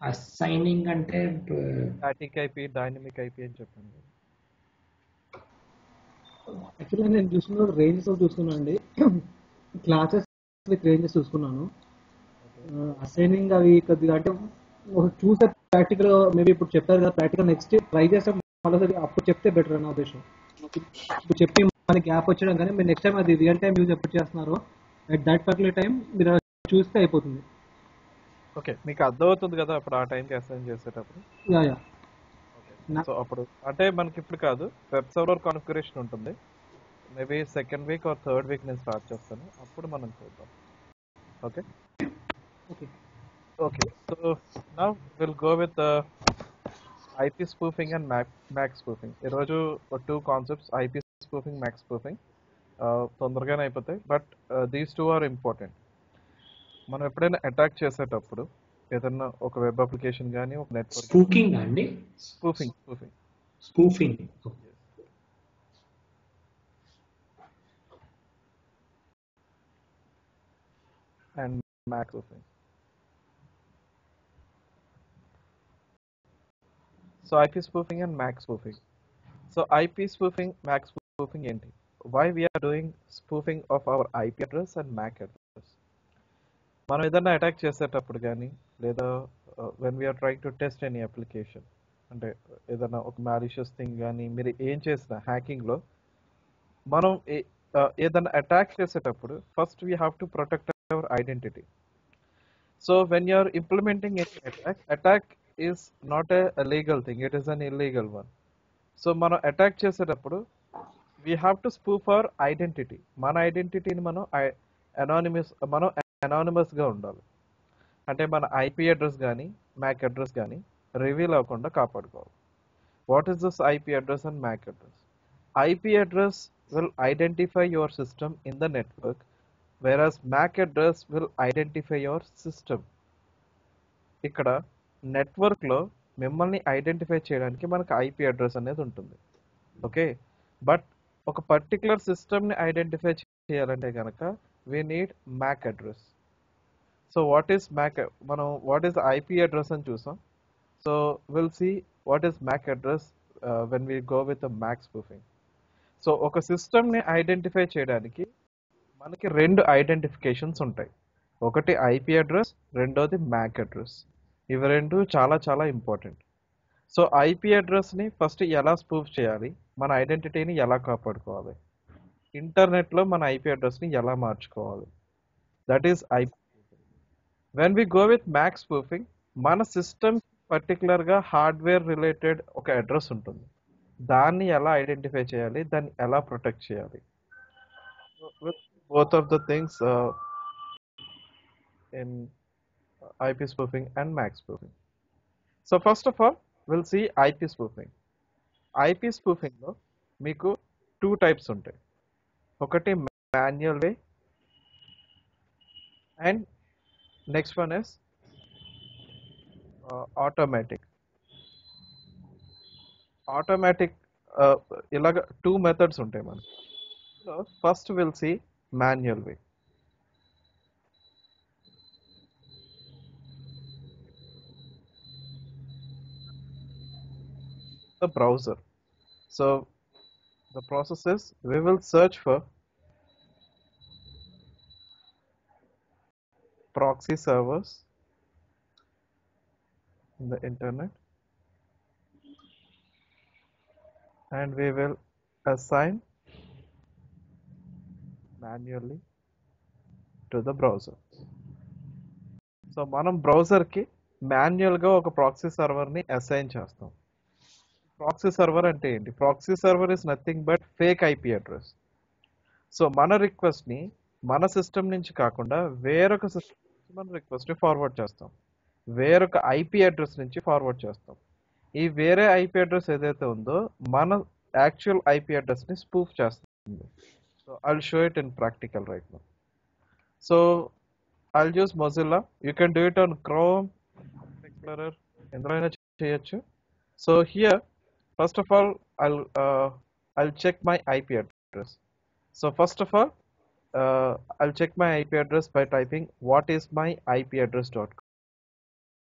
Assigning అంటే static IP, dynamic IP అని చెప్పండి. యాక్చువల్గా నేను చూసుకున్న రేంజెస్ చూసుకున్నాను అండి. క్లాసెస్ విత్ రేంజెస్ చూసుకున్నాను. అసైనింగ్ అవి కొద్దిగా అంటే చూసే ప్రాక్టికల్ మేబీ ఇప్పుడు చెప్పారు కదా, ప్రాక్టికల్ నెక్స్ట్ ట్రై చేస్తే మళ్ళీ అప్పుడు చెప్తే బెటర్ నా ఉద్దేశం. ఇప్పుడు చెప్పి మనకి గ్యాప్ వచ్చడం కానీ మీరు నెక్స్ట్ టైం అది రియల్ టైం యూజ్ ఎప్పుడు చేస్తున్నారో అట్ దట్ పర్టికులర్ టైం మీరు చూస్తే అయిపోతుంది. ఓకే, మీకు అర్థమవుతుంది కదా అప్పుడు ఆ టైంకి అసైన్ చేసేటప్పుడు. యా యా సో అప్పుడు అంటే మనకి ఇప్పుడు కాదు, వెబ్ సర్వర్ కాన్ఫిగరేషన్ ఉంటుంది. Maybe second week or third week నేను స్టార్ట్ చేస్తాను, అప్పుడు మనం చూద్దాం. Okay okay okay so now will go with IP spoofing and MAC spoofing. ఈరోజు 2 concepts, IP spoofing, MAC spoofing, తొందరగానే అయిపోతాయి. But these 2 are important. మనం ఎప్పుడైనా అటాక్ చేసేటప్పుడు ఏదన్నా ఒక వెబ్ అప్లికేషన్ కానీ ఒక నెట్వర్క్ స్పూకింగ్ అండి, spoofing spoofing spoofing and MAC spoofing. So IP spoofing and MAC spoofing. So IP spoofing, MAC spoofing ఏంటి? Why we're doing spoofing of our IP address and MAC address? మనం ఏదైనా attack చేసేటప్పుడు కానీ లేదా when we're trying to test any application, అంటే ఏదైనా ఒక malicious thing కానీ మీరు ఏం చేసినా హ్యాకింగ్లో మనం ఏదైనా అటాక్ చేసేటప్పుడు first we have to protect our identity. So when you're implementing any attack is not a legal thing, it is an illegal one. So మనం అటాక్ చేసేటప్పుడు we have to spoof our identity. మన ఐడెంటిటీని మనం అనానిమస్గా ఉండాలి. అంటే మన IP address కానీ మ్యాక్ అడ్రస్ కానీ రివీల్ అవ్వకుండా కాపాడుకోవాలి. What is this IP address and MAC address? IP address will identify your system in the network, whereas MAC address will identify your system. ఇక్కడ నెట్వర్క్లో మిమ్మల్ని ఐడెంటిఫై చేయడానికి మనకు ఐపీ అడ్రస్ అనేది ఉంటుంది. ఓకే, బట్ ఒక పర్టికులర్ సిస్టమ్ని ఐడెంటిఫై చేయాలంటే కనుక we need MAC address. So what is MAC? మనం వాట్ ఈస్ ఐపీ అడ్రస్ అని చూసాం. So will see what is MAC address when we go with MAC spoofing. So ఒక సిస్టమ్ని ఐడెంటిఫై చేయడానికి మనకి 2 ఐడెంటిఫికేషన్స్ ఉంటాయి. ఒకటి ఐపీ అడ్రస్, రెండోది మ్యాక్ అడ్రస్. ఇవి 2 చాలా చాలా ఇంపార్టెంట్. సో ఐపీ అడ్రస్ని ఫస్ట్ ఎలా స్పూఫ్ చేయాలి, మన ఐడెంటిటీని ఎలా కాపాడుకోవాలి, ఇంటర్నెట్లో మన ఐపీ అడ్రస్ని ఎలా మార్చుకోవాలి, that is IP. When we go with MAC spoofing, మన సిస్టమ్ పర్టికులర్గా హార్డ్వేర్ రిలేటెడ్ ఒక అడ్రస్ ఉంటుంది. దాన్ని ఎలా ఐడెంటిఫై చేయాలి, దాన్ని ఎలా ప్రొటెక్ట్ చేయాలి, with both of the things in IP spoofing and MAC spoofing. So first of all, we'll see IP spoofing. IP spoofing లో మీకు 2 types ఉంటాయి. ఒకటి manual way and next one is automatic. Automatic ఇలాగ 2 methods ఉంటాయి మనకి. So first we'll see manual way. The browser. So the process is we will search for proxy servers in the internet and we will assign manually to the browser. So మనం బ్రౌజర్కి మాన్యువల్గా ఒక proxy సర్వర్ని assign చేస్తాం. Proxy server అంటే ఏంటి? Proxy server is nothing but fake IP address. So మన రిక్వెస్ట్ని మన system నుంచి కాకుండా వేరొక సిస్టమ్ నుంచి మన రిక్వెస్ట్ని ఫార్వర్డ్ చేస్తాం, వేరొక ఐపీ అడ్రస్ నుంచి ఫార్వర్డ్ చేస్తాం. ఈ వేరే ఐపీ అడ్రస్ ఏదైతే ఉందో మన యాక్చువల్ ఐపీ అడ్రస్ని స్పూఫ్ చేస్తుంది. So I'll show it in practical right now. So I'll use Mozilla. You can do it on Chrome, Explorer, ఎందులోనైనా చేయొచ్చు. So here, first of all, I'll check my IP address. So first of all, I'll check my IP address by typing what is my IP address.com.